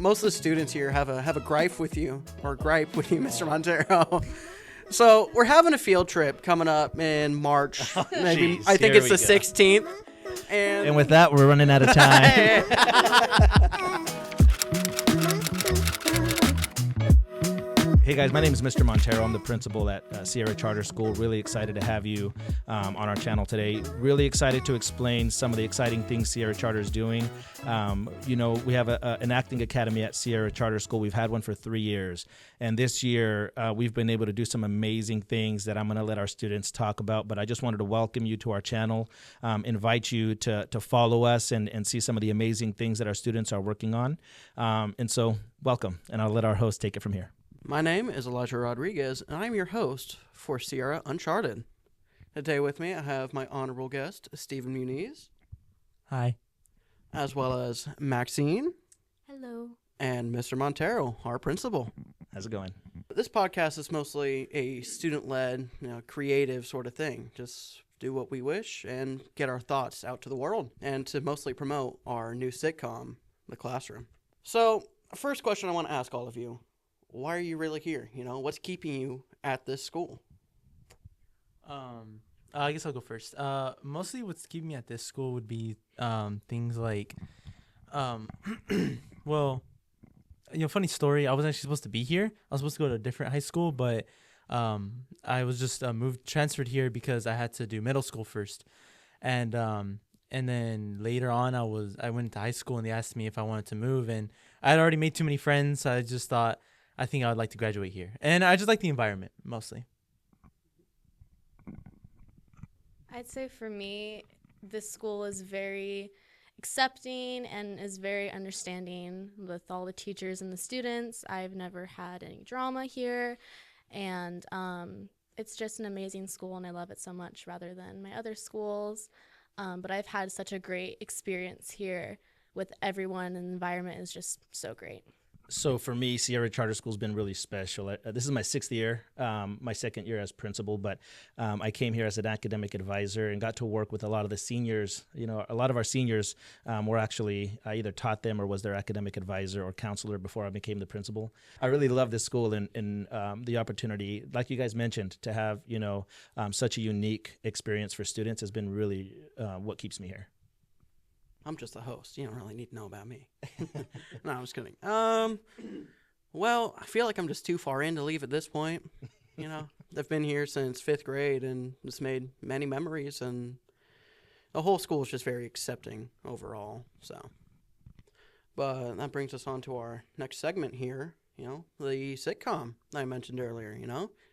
most of the students here have a gripe with you, Mr. Montero. So we're having a field trip coming up in March. Maybe Jeez, I think here it's the we go. 16th. And with that, we're running out of time. Hey guys, my name is Mr. Montero. I'm the principal at Sierra Charter School. Really excited to have you on our channel today. Really excited to explain some of the exciting things Sierra Charter is doing. We have an acting academy at Sierra Charter School. We've had one for 3 years. And this year, we've been able to do some amazing things that I'm going to let our students talk about. But I just wanted to welcome you to our channel, invite you to follow us and see some of the amazing things that our students are working on. And so, welcome. And I'll let our host take it from here. My name is Elijah Rodriguez, and I'm your host for Sierra Uncharted. Today with me, I have my honorable guest, Stephen Muniz. Hi. As well as Maxine. Hello. And Mr. Montero, our principal. How's it going? This podcast is mostly a student-led, creative sort of thing. Just do what we wish and get our thoughts out to the world, and to mostly promote our new sitcom, The Classroom. So, first question I want to ask all of you. Why are you really here? What's keeping you at this school? I guess I'll go first. Mostly what's keeping me at this school would be things like, funny story. I wasn't actually supposed to be here. I was supposed to go to a different high school, but I was just transferred here because I had to do middle school first. And then later on, I went to high school and they asked me if I wanted to move, and I had already made too many friends, so I just thought, I think I would like to graduate here. And I just like the environment, mostly. I'd say for me, this school is very accepting and is very understanding with all the teachers and the students. I've never had any drama here, and it's just an amazing school, and I love it so much rather than my other schools. But I've had such a great experience here with everyone, and the environment is just so great. So for me, Sierra Charter School has been really special. This is my 6th year, my 2nd year as principal, but I came here as an academic advisor and got to work with a lot of the seniors. A lot of our seniors were actually, I either taught them or was their academic advisor or counselor before I became the principal. I really love this school and the opportunity, like you guys mentioned, to have, such a unique experience for students has been really what keeps me here. I'm just the host. You don't really need to know about me. No, I'm just kidding. Well, I feel like I'm just too far in to leave at this point. I've been here since 5th grade and just made many memories, and the whole school is just very accepting overall. So, but that brings us on to our next segment here. The sitcom I mentioned earlier.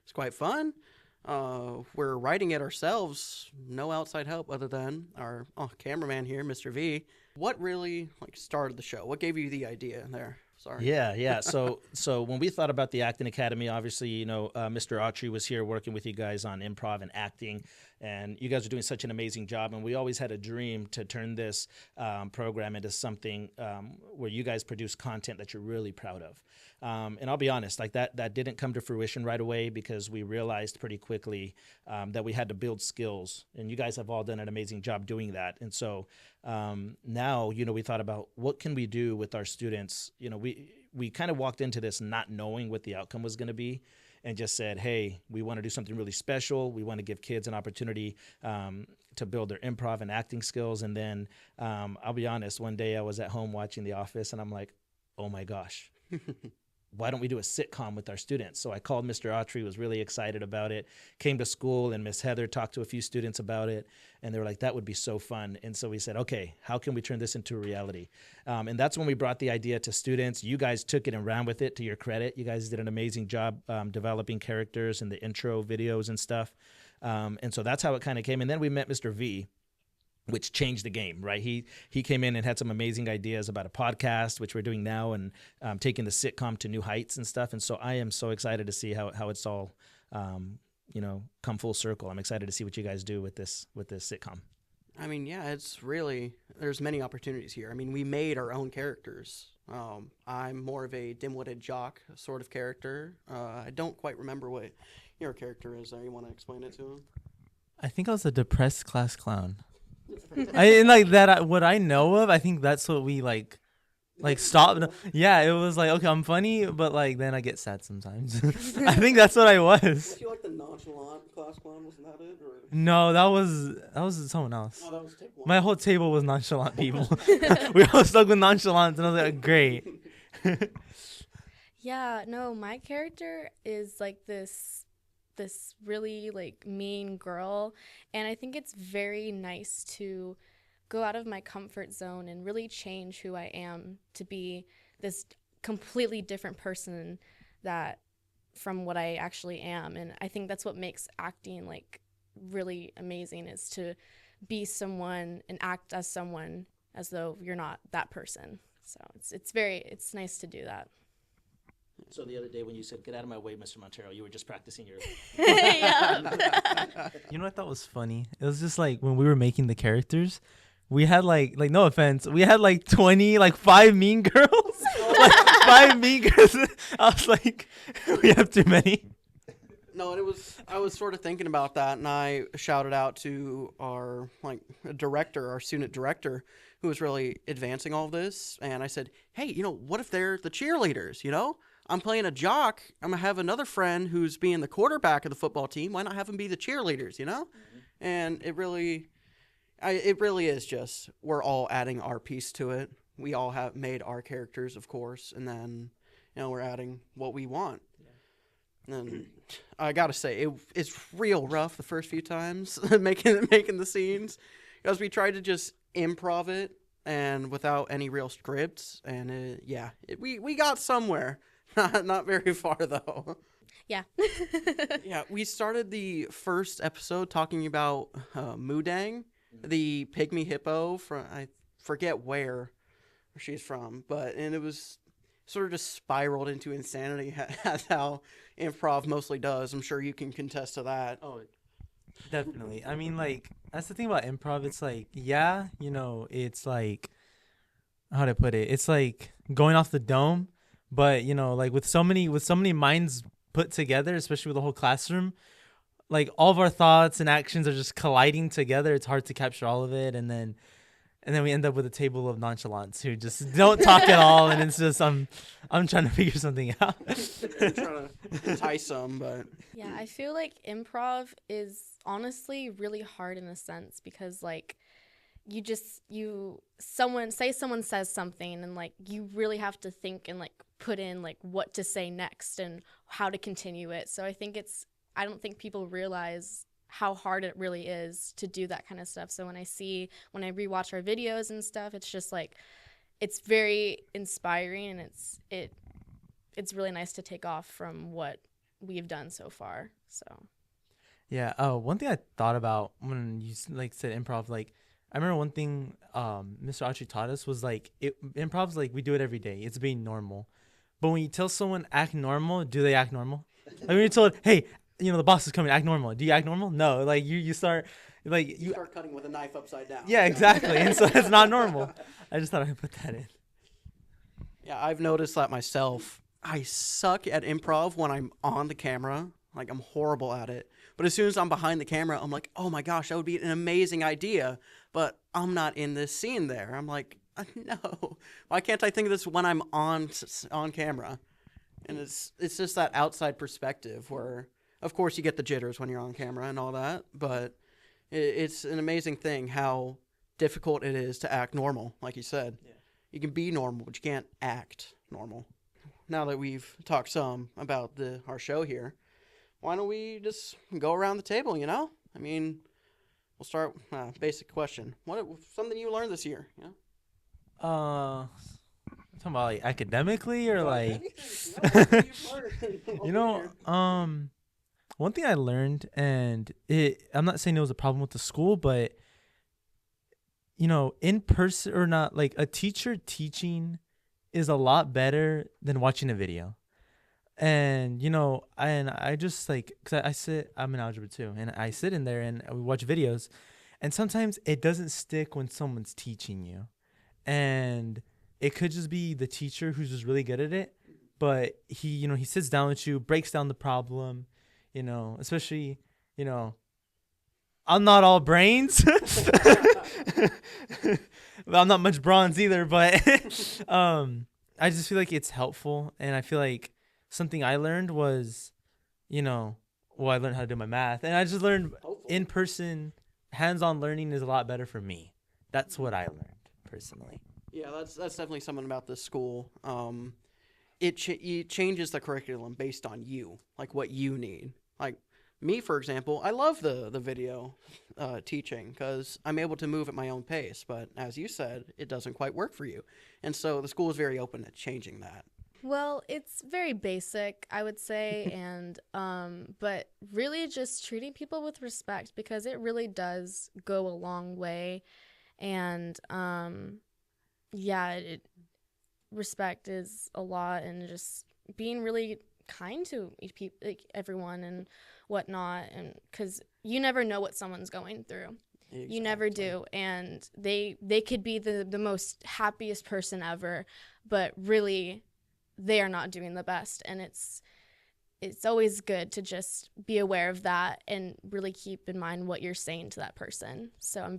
It's quite fun. We're writing it ourselves, no outside help other than our cameraman here, Mr. V. What really started the show? What gave you the idea there? Sorry. Yeah. So when we thought about the acting academy, obviously, Mr. Autry was here working with you guys on improv and acting, and you guys are doing such an amazing job. And we always had a dream to turn this program into something where you guys produce content that you're really proud of. And I'll be honest, that didn't come to fruition right away because we realized pretty quickly that we had to build skills, and you guys have all done an amazing job doing that. And so now, we thought about what can we do with our students. We kind of walked into this not knowing what the outcome was going to be, and just said, hey, we want to do something really special. We want to give kids an opportunity to build their improv and acting skills. And then I'll be honest, one day I was at home watching The Office, and I'm like, oh my gosh. Why don't we do a sitcom with our students? So I called Mr. Autry, was really excited about it, came to school, and Miss Heather talked to a few students about it, and they were like, that would be so fun. And so we said, okay, how can we turn this into a reality? And that's when we brought the idea to students. You guys took it and ran with it, to your credit. You guys did an amazing job developing characters and the intro videos and stuff. And so that's how it kind of came. And then we met Mr. V, which changed the game, right? He came in and had some amazing ideas about a podcast, which we're doing now, and taking the sitcom to new heights and stuff. And so I am so excited to see how it's all, come full circle. I'm excited to see what you guys do with this sitcom. I mean, yeah, it's really, there's many opportunities here. I mean, we made our own characters. I'm more of a dim-witted jock sort of character. I don't quite remember what your character is. You want to explain it to him? I think I was a depressed class clown. What I know of, I think that's what we like stop. Yeah, it was like, okay, I'm funny, but like then I get sad sometimes. I think that's what I was. Was you like the nonchalant class clown? Wasn't that it? Or? No, that was someone else. Oh, that was take one. My whole table was nonchalant people. We all stuck with nonchalant, and I was like, great. Yeah, no, my character is like this really like mean girl, and I think it's very nice to go out of my comfort zone and really change who I am to be this completely different person that from what I actually am. And I think that's what makes acting like really amazing, is to be someone and act as someone as though you're not that person. So it's nice to do that. So the other day when you said, "Get out of my way, Mr. Montero," you were just practicing your. Yeah. You know what I thought was funny? It was just like when we were making the characters, we had like no offense, we had like 20, like 5 mean girls, like 5 mean girls. I was like, we have too many. No, I was sort of thinking about that, and I shouted out to our director, our student director, who was really advancing all of this, and I said, "Hey, what if they're the cheerleaders? I'm playing a jock. I'm gonna have another friend who's being the quarterback of the football team. Why not have them be the cheerleaders? Mm-hmm. And it really is just we're all adding our piece to it. We all have made our characters, of course, and then we're adding what we want. And I gotta say, it's real rough the first few times making the scenes, because we tried to just improv it and without any real scripts, and we got somewhere, not very far though. Yeah. Yeah, we started the first episode talking about Mudang, the pygmy hippo from I forget where she's from, and it was sort of just spiraled into insanity. That's how improv mostly does. I'm sure you can contest to that. Oh, definitely. I mean, like, that's the thing about improv. It's like, yeah, it's like, how to put it? It's like going off the dome, but like with so many minds put together, especially with the whole classroom, like all of our thoughts and actions are just colliding together. It's hard to capture all of it, and then we end up with a table of nonchalants who just don't talk at all, and it's just I'm trying to figure something out. I'm trying to entice them, but Yeah, I feel like improv is honestly really hard in a sense, because like someone says something, and like you really have to think and like put in like what to say next and how to continue it. So I don't think people realize how hard it really is to do that kind of stuff. So when I rewatch our videos and stuff, it's just like it's very inspiring, and it's really nice to take off from what we've done so far. So Yeah. Oh, one thing I thought about when you like said improv, like I remember one thing Mr. Autry taught us was like improv's like we do it every day. It's being normal. But when you tell someone act normal, do they act normal? Like when you're told, hey, the boss is coming, act normal. Do you act normal? No. Like you start like you start cutting with a knife upside down. Yeah, exactly. And so it's not normal. I just thought I'd put that in. Yeah, I've noticed that myself. I suck at improv when I'm on the camera. Like, I'm horrible at it. But as soon as I'm behind the camera, I'm like, oh my gosh, that would be an amazing idea. But I'm not in this scene there. I'm like, no. Why can't I think of this when I'm on camera? And it's just that outside perspective where, of course, you get the jitters when you're on camera and all that. But it's an amazing thing how difficult it is to act normal, like you said. Yeah. You can be normal, but you can't act normal. Now that we've talked some about our show here, why don't we just go around the table, I mean, we'll start basic question. What something you learned this year, talking about like academically or like one thing I learned, and I'm not saying it was a problem with the school, but in person or not, like a teacher teaching is a lot better than watching a video. And I just like, because I'm in algebra too, and I sit in there and we watch videos, and sometimes it doesn't stick when someone's teaching you, and it could just be the teacher who's just really good at it, but he sits down with you, breaks down the problem, especially I'm not all brains. Well, I'm not much bronze either, but I just feel like it's helpful, and I feel like something I learned was, I learned how to do my math, and I just learned in person, hands-on learning is a lot better for me. That's what I learned personally. Yeah, that's definitely something about this school. It changes the curriculum based on you, like what you need. Like me, for example, I love the video teaching because I'm able to move at my own pace. But as you said, it doesn't quite work for you, and so the school is very open to changing that. Well, it's very basic, I would say, and but really just treating people with respect, because it really does go a long way, and respect is a lot, and just being really kind to like everyone and whatnot, and because you never know what someone's going through. Exactly. You never do, and they could be the most happiest person ever, but really they are not doing the best, and it's always good to just be aware of that and really keep in mind what you're saying to that person. So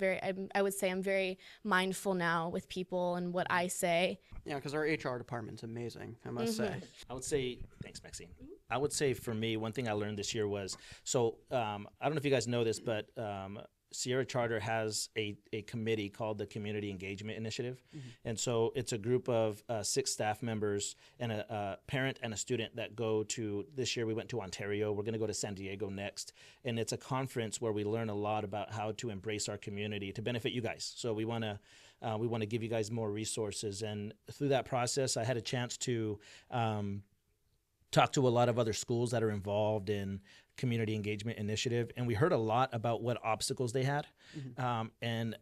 I would say I'm very mindful now with people and what I say. Yeah, because our HR department's amazing, I must say. I would say, thanks, Maxine. I would say for me, one thing I learned this year was, I don't know if you guys know this, but Sierra Charter has a committee called the Community Engagement Initiative. And so it's a group of 6 staff members and a parent and a student that go to, this year we went to Ontario. We're going to go to San Diego next. And it's a conference where we learn a lot about how to embrace our community to benefit you guys. So we want to give you guys more resources. And through that process, I had a chance to talk to a lot of other schools that are involved in community engagement initiative, and we heard a lot about what obstacles they had. And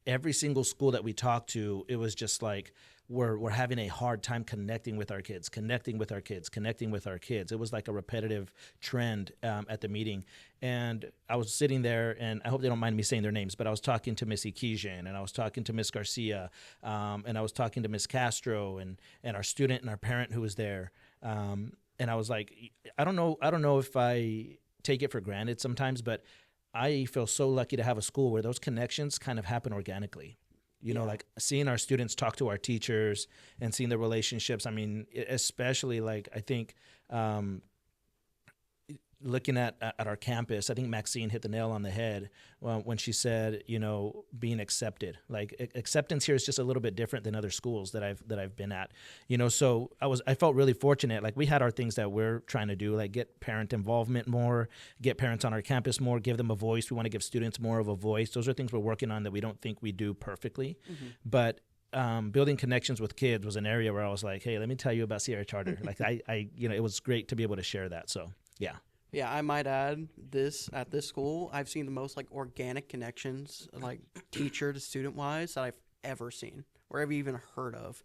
every single school that we talked to, it was just like, we're having a hard time connecting with our kids. It was like a repetitive trend at the meeting. And I was sitting there, and I hope they don't mind me saying their names, but I was talking to Miss Ikijian, and I was talking to Miss Garcia, and I was talking to Miss Castro, and our student and our parent who was there. And I was like, I don't know if I take it for granted sometimes, but I feel so lucky to have a school where those connections kind of happen organically. You know, like seeing our students talk to our teachers and seeing the relationships. I mean, especially like I think looking at our campus, I think Maxine hit the nail on the head when she said, being accepted. Like acceptance here is just a little bit different than other schools that I've been at. So I felt really fortunate. Like we had our things that we're trying to do, like get parent involvement more, get parents on our campus more, give them a voice. We want to give students more of a voice. Those are things we're working on that we don't think we do perfectly, but building connections with kids was an area where I was like, hey, let me tell you about Sierra Charter. Like I it was great to be able to share that. So yeah. Yeah, I might add at this school, I've seen the most like organic connections, like teacher to student wise, that I've ever seen or ever even heard of.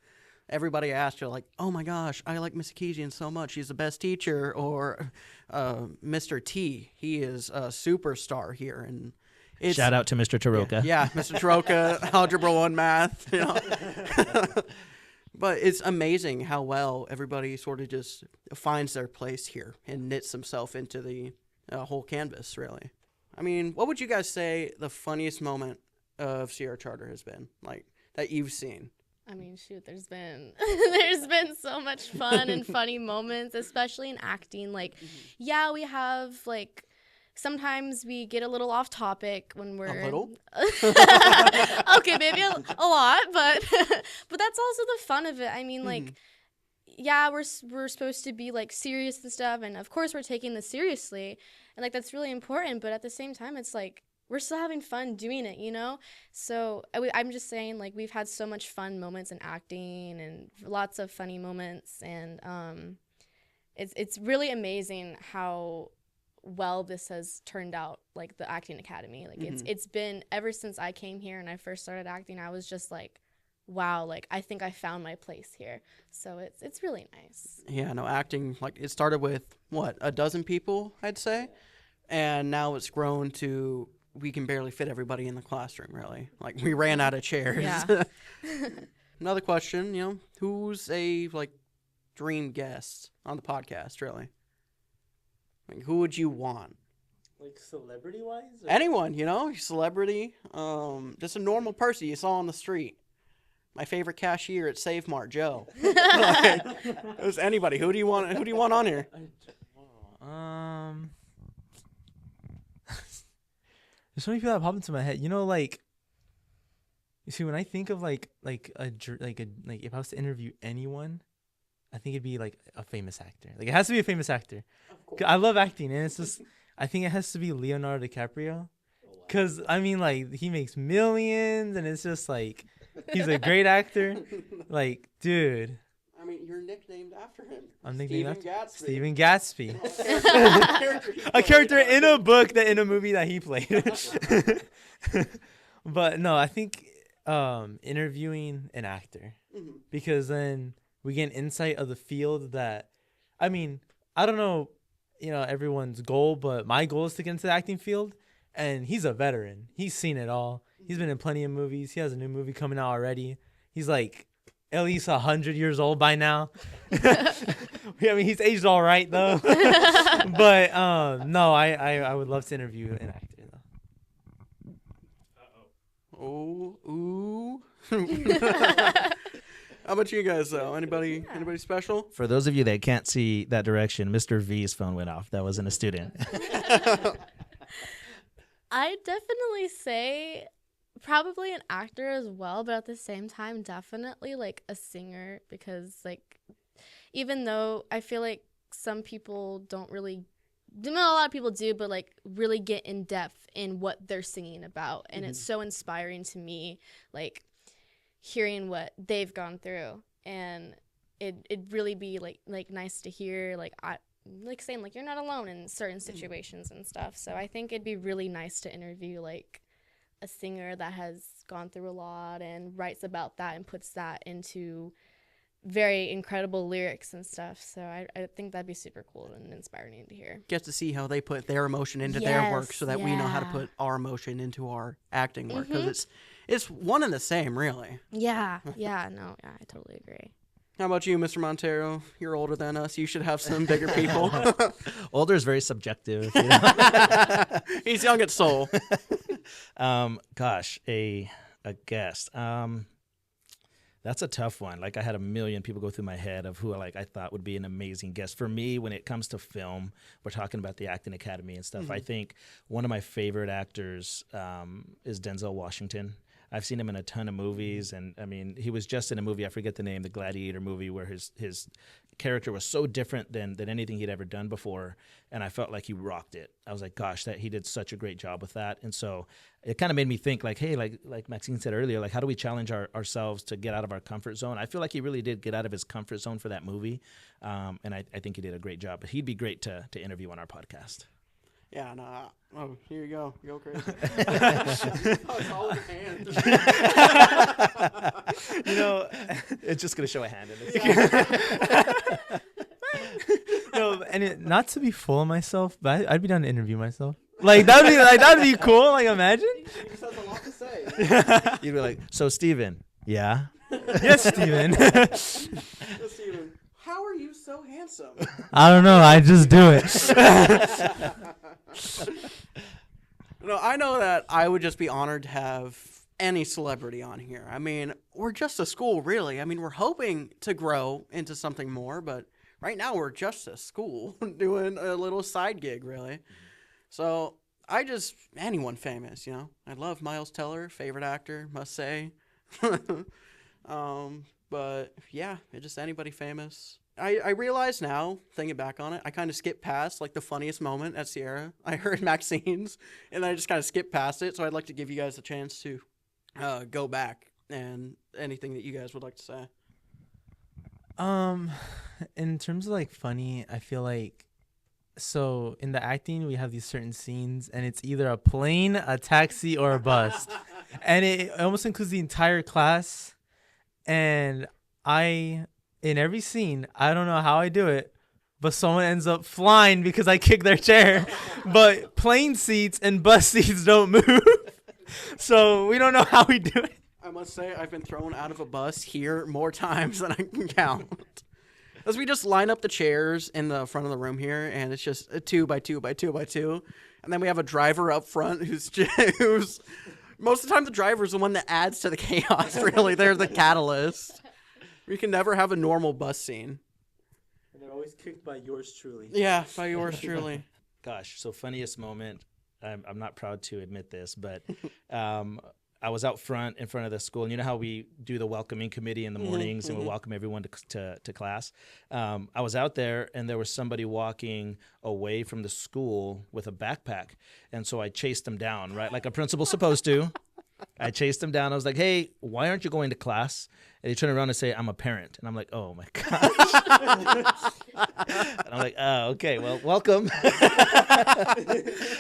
Everybody asked, you're like, oh my gosh, I like Miss Akijian so much. She's the best teacher. Or Mr. T, he is a superstar here. And shout out to Mr. Taroka. Yeah, Mr. Taroka, Algebra 1 math. But it's amazing how well everybody sort of just finds their place here and knits themselves into the whole canvas, really. I mean, what would you guys say the funniest moment of Sierra Charter has been, like, that you've seen? I mean, shoot, there's been so much fun and funny moments, especially in acting. Like, yeah, we have, like, sometimes we get a little off topic when we're... A little? Okay, maybe a lot, but that's also the fun of it. I mean, like, yeah, we're supposed to be, like, serious and stuff, and of course we're taking this seriously, and, like, that's really important, but at the same time, it's, like, we're still having fun doing it, So I'm just saying, like, we've had so much fun moments in acting and lots of funny moments, and it's really amazing how well this has turned out, like the acting academy. Like it's been, ever since I came here and I first started acting, I was just like, wow, like I think I found my place here. So it's really nice. Yeah, no, acting, like it started with a dozen people, I'd say, and now it's grown to we can barely fit everybody in the classroom, really. Like we ran out of chairs. Yeah. Another question, who's a like dream guest on the podcast, really? Like, who would you want? Like celebrity-wise? Anyone, celebrity, just a normal person you saw on the street. my favorite cashier at Save Mart, Joe. Like, it was anybody. Who do you want on here? There's so many people that pop into my head. You know, like, you see, when I think of like if I was to interview anyone, I think it'd be like a famous actor. Like, it has to be a famous actor. 'Cause I love acting, and it's just I think it has to be Leonardo DiCaprio. Cause I mean, like, he makes millions, and it's just like he's a great actor. Like, dude. I mean, you're nicknamed after him. I'm nicknamed after Stephen Gatsby. Gatsby. A character in a book in a movie that he played. But no, I think interviewing an actor, because then we get an insight of the field that, I mean, I don't know, everyone's goal, but my goal is to get into the acting field. And he's a veteran. He's seen it all. He's been in plenty of movies. He has a new movie coming out already. He's like at least 100 years old by now. I mean, he's aged all right though. But no, I would love to interview an actor though. Ooh. How about you guys though? Anybody special? For those of you that can't see that direction, Mr. V's phone went off. That wasn't a student. I definitely say probably an actor as well, but at the same time, definitely like a singer, because like, even though I feel like some people don't really, a lot of people do, but like really get in depth in what they're singing about. And it's so inspiring to me, like hearing what they've gone through, and it'd really be like nice to hear, like saying like you're not alone in certain situations and stuff. So I think it'd be really nice to interview like a singer that has gone through a lot and writes about that and puts that into very incredible lyrics and stuff. So I think that'd be super cool and inspiring to hear. Get to see how they put their emotion into their work, so that we know how to put our emotion into our acting work, because it's one and the same, really. Yeah, I totally agree. How about you, Mr. Montero? You're older than us. You should have some bigger people. Older is very subjective. He's young at soul. Gosh, a guest. That's a tough one. Like, I had a million people go through my head of who I thought would be an amazing guest. For me, when it comes to film, we're talking about the Acting Academy and stuff. I think one of my favorite actors is Denzel Washington. I've seen him in a ton of movies, and I mean, he was just in a movie, I forget the name, the Gladiator movie, where his character was so different than anything he'd ever done before, and I felt like he rocked it. I was like, gosh, that he did such a great job with that. And so it kind of made me think, like, hey, like Maxine said earlier, like, how do we challenge ourselves to get out of our comfort zone? I feel like he really did get out of his comfort zone for that movie, and I think he did a great job. But he'd be great to interview on our podcast. Yeah, no. Oh, here you go. Go crazy. It's all in hand. It's just gonna show a hand in this. No, and not to be full of myself, but I'd be down to interview myself. Like, that'd be cool. Like, imagine. He just has a lot to say. You'd be like, so Steven, yeah? Yes, Steven. Steven, how are you so handsome? I don't know. I just do it. No, I know that I would just be honored to have any celebrity on here. I mean, we're just a school, really. I mean, we're hoping to grow into something more, but right now we're just a school doing a little side gig, really. So anyone famous, I love Miles Teller, favorite actor, must say. But yeah, just anybody famous. I realize now, thinking back on it, I kind of skipped past like the funniest moment at Sierra. I heard Maxine's, and I just kind of skipped past it. So I'd like to give you guys a chance to go back and anything that you guys would like to say. In terms of like funny, I feel like, so in the acting we have these certain scenes, and it's either a plane, a taxi, or a bus, and it almost includes the entire class. And in every scene, I don't know how I do it, but someone ends up flying because I kick their chair. But plane seats and bus seats don't move, so we don't know how we do it. I must say, I've been thrown out of a bus here more times than I can count. As we just line up the chairs in the front of the room here, and it's just a 2 by 2 by 2 by 2, and then we have a driver up front who's Most of the time, the driver's the one that adds to the chaos, really. They're the catalyst. We can never have a normal bus scene. And they're always kicked by yours truly. Yeah, by yours truly. Gosh, so funniest moment. I'm not proud to admit this, but I was out front in front of the school, and you know how we do the welcoming committee in the mornings and we welcome everyone to class. I was out there, and there was somebody walking away from the school with a backpack, and so I chased them down, right, like a principal's supposed to. I chased him down. I was like, "Hey, why aren't you going to class?" And he turned around and say, "I'm a parent." And I'm like, "Oh my gosh!" And I'm like, "Oh, okay. Well, welcome."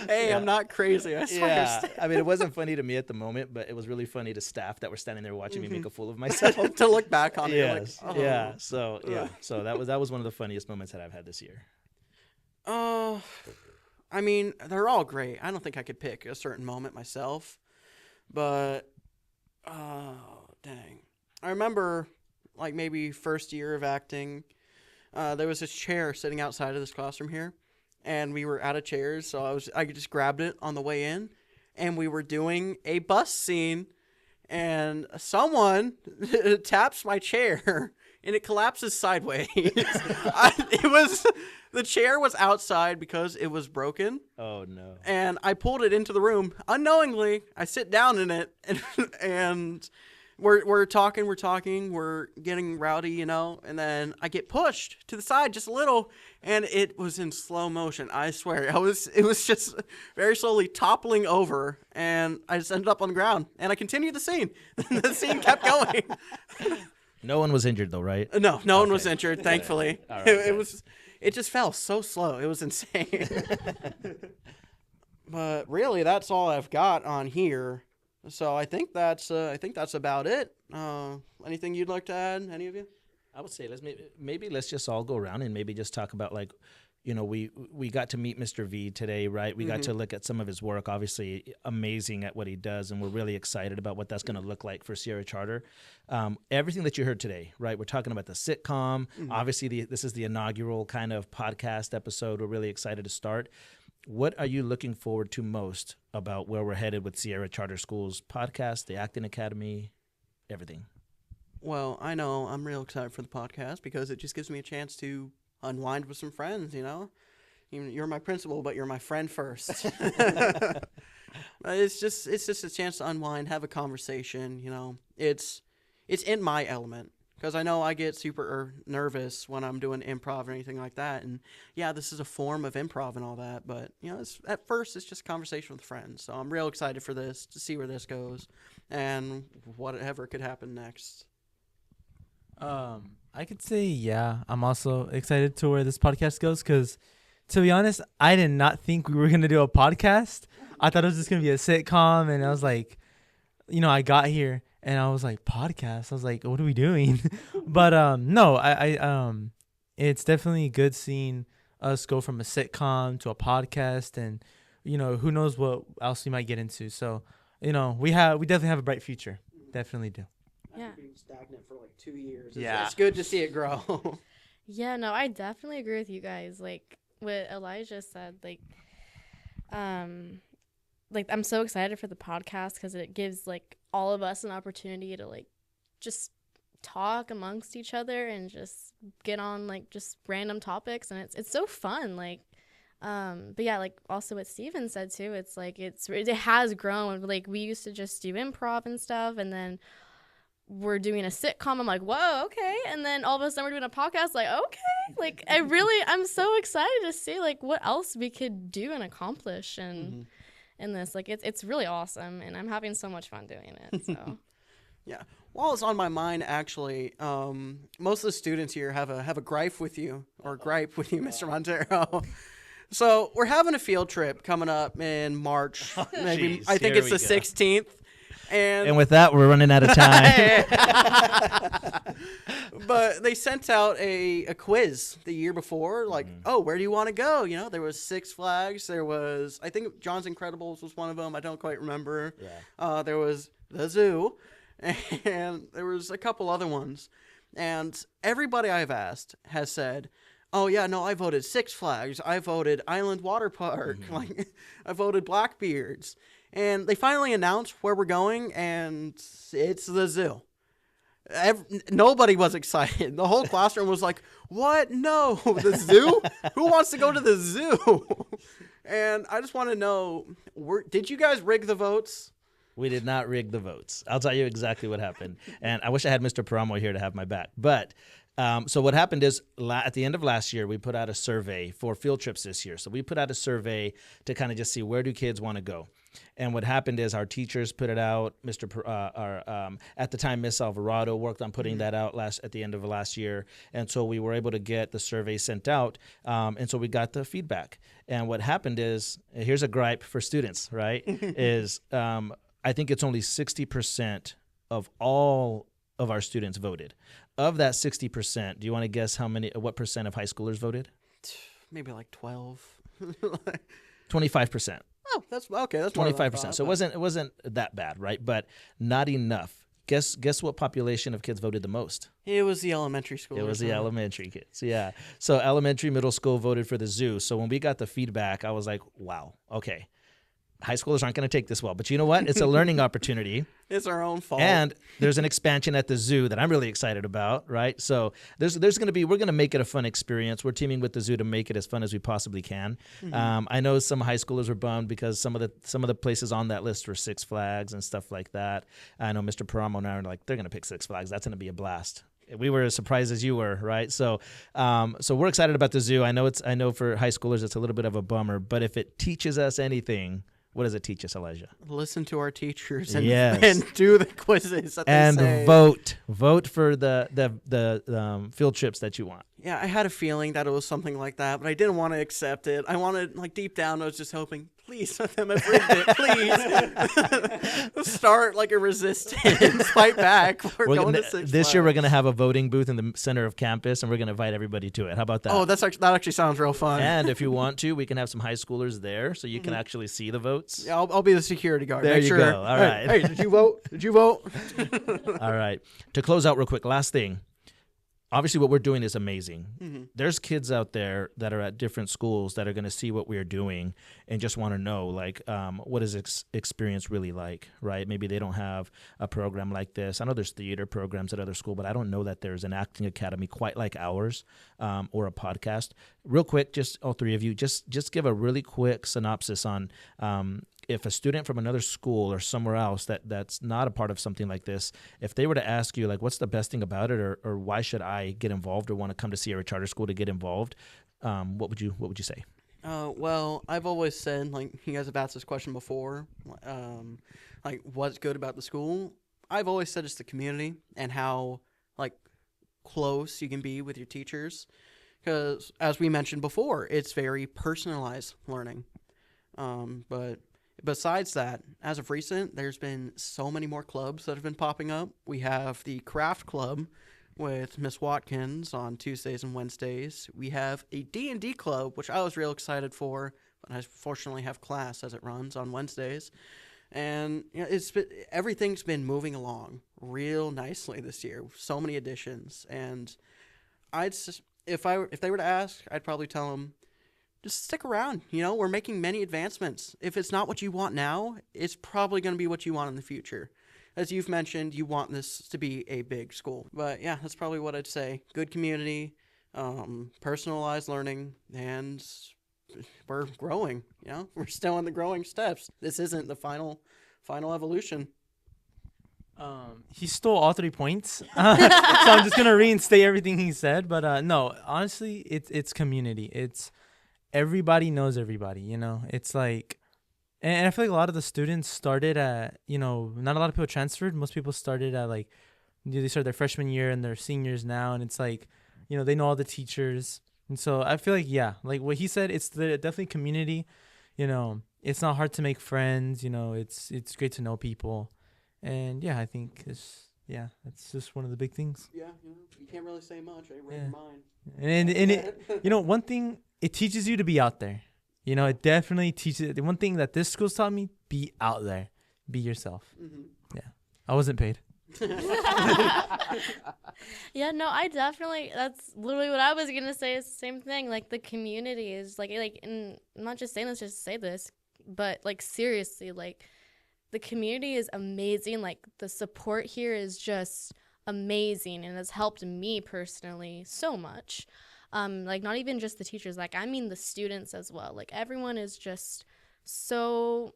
Hey, I'm not crazy. I swear. Yeah, I mean, it wasn't funny to me at the moment, but it was really funny to staff that were standing there watching me make a fool of myself. To look back on it, you're like, Yes, oh. yeah. So that was one of the funniest moments that I've had this year. I mean, they're all great. I don't think I could pick a certain moment myself, but dang, I remember like maybe first year of acting. There was this chair sitting outside of this classroom here, and we were out of chairs, so I just grabbed it on the way in, and we were doing a bus scene, and someone taps my chair, and it collapses sideways. The chair was outside because it was broken, Oh no! and I pulled it into the room unknowingly. I sit down in it, and we're talking, we're getting rowdy, and then I get pushed to the side just a little, and it was in slow motion. I swear, it was just very slowly toppling over, and I just ended up on the ground, and I continued the scene. The scene kept going. No one was injured though, right? No one was injured, thankfully. All right, It just fell so slow. It was insane. But really, that's all I've got on here. So I think that's about it. Anything you'd like to add? Any of you? I would say let's just all go around and maybe just talk about we got to meet Mr. V today, right? We got to look at some of his work, obviously amazing at what he does, and we're really excited about what that's going to look like for Sierra Charter. Everything that you heard today, right? We're talking about the sitcom. Obviously, this is the inaugural kind of podcast episode. We're really excited to start. What are you looking forward to most about where we're headed with Sierra Charter Schools podcast, the Acting Academy, everything? Well, I know I'm real excited for the podcast because it just gives me a chance to unwind with some friends, You're my principal, but you're my friend first. It's just a chance to unwind, have a conversation, It's in my element because I know I get super nervous when I'm doing improv or anything like that. And yeah, this is a form of improv and all that, but at first it's just a conversation with friends. So I'm real excited for this, to see where this goes and whatever could happen next. I could say, yeah, I'm also excited to where this podcast goes because, to be honest, I did not think we were going to do a podcast. I thought it was just going to be a sitcom, and I was like, I got here, and I was like, podcast? I was like, what are we doing? But, no, I it's definitely good seeing us go from a sitcom to a podcast, and, who knows what else we might get into. So, we definitely have a bright future. Definitely do. Yeah. After being stagnant for like 2 years. Yeah. It's good to see it grow. Yeah, no, I definitely agree with you guys. Like what Elijah said, I'm so excited for the podcast because it gives all of us an opportunity to just talk amongst each other and just get on just random topics, and it's so fun. But yeah, also what Steven said too, it has grown. We used to just do improv and stuff, and then we're doing a sitcom. I'm like, whoa, okay. And then all of a sudden we're doing a podcast. Okay. I'm so excited to see what else we could do and accomplish in this. It's really awesome, and I'm having so much fun doing it. So Yeah. While it's on my mind, actually, most of the students here have a gripe with you, Mr. Montero. So we're having a field trip coming up in March. Maybe Jeez, I think here it's the we go. 16th. And with that, we're running out of time. But they sent out a quiz the year before, oh, where do you want to go? There was Six Flags. There was, I think John's Incredibles was one of them. I don't quite remember. Yeah. There was the zoo, and there was a couple other ones. And everybody I've asked has said, oh, yeah, no, I voted Six Flags. I voted Island Water Park. I voted Blackbeards. And they finally announced where we're going, and it's the zoo. Nobody was excited. The whole classroom was like, what? No, the zoo? Who wants to go to the zoo? And I just want to know, did you guys rig the votes? We did not rig the votes. I'll tell you exactly what happened. And I wish I had Mr. Paramo here to have my back. But so what happened is at the end of last year, we put out a survey for field trips this year. So we put out a survey to kind of just see where do kids want to go. And what happened is our teachers put it out. At the time, Miss Alvarado worked on putting that out at the end of last year. And so we were able to get the survey sent out. And so we got the feedback. And what happened is, here's a gripe for students, right? is I think it's only 60% of all of our students voted. Of that 60%, do you want to guess what percent of high schoolers voted? Maybe like 12. 25%. Oh, that's okay. That's 25%. So it wasn't that bad, right? But not enough. Guess what population of kids voted the most? It was the elementary school. It was the elementary kids. Yeah. So elementary, middle school voted for the zoo. So when we got the feedback, I was like, wow, okay. High schoolers aren't going to take this well. But you know what? It's a learning opportunity. It's our own fault. And there's an expansion at the zoo that I'm really excited about, right? So we're going to make it a fun experience. We're teaming with the zoo to make it as fun as we possibly can. I know some high schoolers were bummed because some of the places on that list were Six Flags and stuff like that. I know Mr. Paramo and I are like, they're going to pick Six Flags. That's going to be a blast. We were as surprised as you were, right? So we're excited about the zoo. I know for high schoolers it's a little bit of a bummer, but if it teaches us anything, what does it teach us, Elijah? Listen to our teachers and, yes. and do the quizzes that and they say. Vote for the field trips that you want. Yeah, I had a feeling that it was something like that, but I didn't want to accept it. I wanted, deep down, I was just hoping, please let them have rigged it, please. Start a resistance, fight back. We're going to Six This year Flags. we're going to have a voting booth in the center of campus, and we're going to invite everybody to it. How about that? Oh, that actually sounds real fun. And if you want to, we can have some high schoolers there so you can actually see the votes. Yeah, I'll be the security guard. There Make you sure. go. All right. Hey, did you vote? Did you vote? All right. To close out real quick, last thing. Obviously, what we're doing is amazing. There's kids out there that are at different schools that are going to see what we're doing and just want to know, what is experience really like, right? Maybe they don't have a program like this. I know there's theater programs at other schools, but I don't know that there's an acting academy quite like ours or a podcast. Real quick, just all three of you, just give a really quick synopsis on if a student from another school or somewhere else that's not a part of something like this, if they were to ask you, what's the best thing about it, or why should I get involved or want to come to Sierra Charter School to get involved, what would you say? Well, I've always said, you guys have asked this question before, what's good about the school? I've always said it's the community and how, close you can be with your teachers. Because, as we mentioned before, it's very personalized learning. But besides that, as of recent, there's been so many more clubs that have been popping up. We have the craft club with Miss Watkins on Tuesdays and Wednesdays. We have a D&D club, which I was real excited for, but I fortunately have class as it runs on Wednesdays. And everything's been moving along real nicely this year. So many additions, and if they were to ask, I'd probably tell them, just stick around. We're making many advancements. If it's not what you want now, it's probably going to be what you want in the future. As you've mentioned, you want this to be a big school. But yeah, that's probably what I'd say. Good community, personalized learning, and we're growing. We're still in the growing steps. This isn't the final evolution. He stole all 3 points, so I'm just gonna reinstate everything he said. But no, honestly, it's community. It's everybody knows everybody. It's and I feel like a lot of the students started at not a lot of people transferred. Most people started at they start their freshman year and they're seniors now, and it's they know all the teachers, and so I feel like what he said, it's definitely community. It's not hard to make friends. It's great to know people. And I think that's just one of the big things. Yeah, you can't really say much. I read your mind. And it, one thing, it teaches you to be out there. It definitely teaches. The one thing that this school's taught me: be out there, be yourself. Mm-hmm. Yeah, I wasn't paid. Yeah, no, I definitely. That's literally what I was gonna say. Is the same thing. The community is and I'm not just saying this just to say this, but seriously, the community is amazing. Like, the support here is just amazing and has helped me personally so much. Like, not even just the teachers, like, I mean the students as well. Like, everyone is just so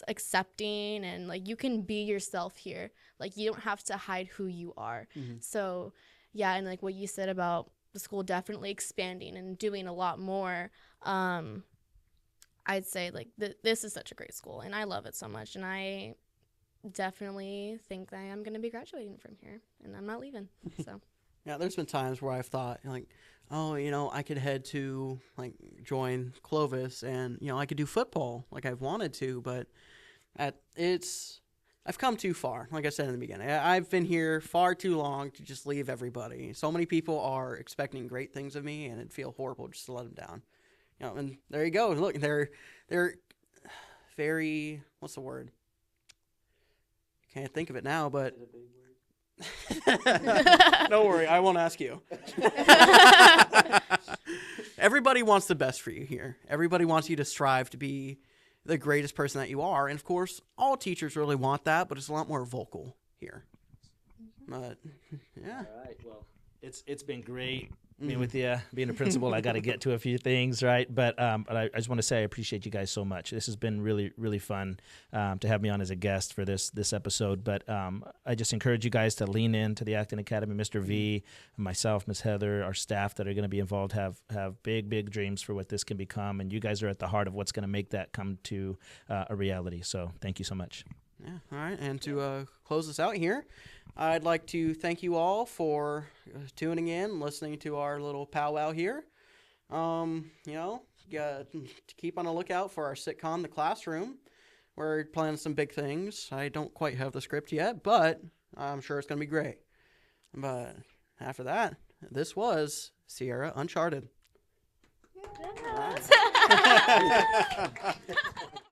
accepting, and like, you can be yourself here. Like, you don't have to hide who you are. So yeah, and like what you said about the school definitely expanding and doing a lot more, I'd say like this is such a great school, and I love it so much, and I definitely think that I am going to be graduating from here, and I'm not leaving. So Yeah, there's been times where I've thought, like, oh, I could head to, like, join Clovis and, I could do football like I've wanted to, but I've come too far. Like I said in the beginning, I've been here far too long to just leave everybody. So many people are expecting great things of me, and it'd feel horrible just to let them down. And there you go. Look, they're very, what's the word? Can't think of it now, but don't worry, I won't ask you. Everybody wants the best for you here. Everybody wants you to strive to be the greatest person that you are. And of course, all teachers really want that, but it's a lot more vocal here. But yeah. All right. Well, it's been great being with you. Being a principal, I got to get to a few things, right? But I just want to say I appreciate you guys so much. This has been really, really fun to have me on as a guest for this episode. But I just encourage you guys to lean into the Acting Academy. Mr. V, myself, Miss Heather, our staff that are going to be involved have big, big dreams for what this can become. And you guys are at the heart of what's going to make that come to a reality. So thank you so much. Yeah. All right. And to close this out here, I'd like to thank you all for tuning in, listening to our little powwow here. To keep on a lookout for our sitcom, The Classroom. We're planning some big things. I don't quite have the script yet, but I'm sure it's going to be great. But after that, this was Sierra Uncharted. yeah.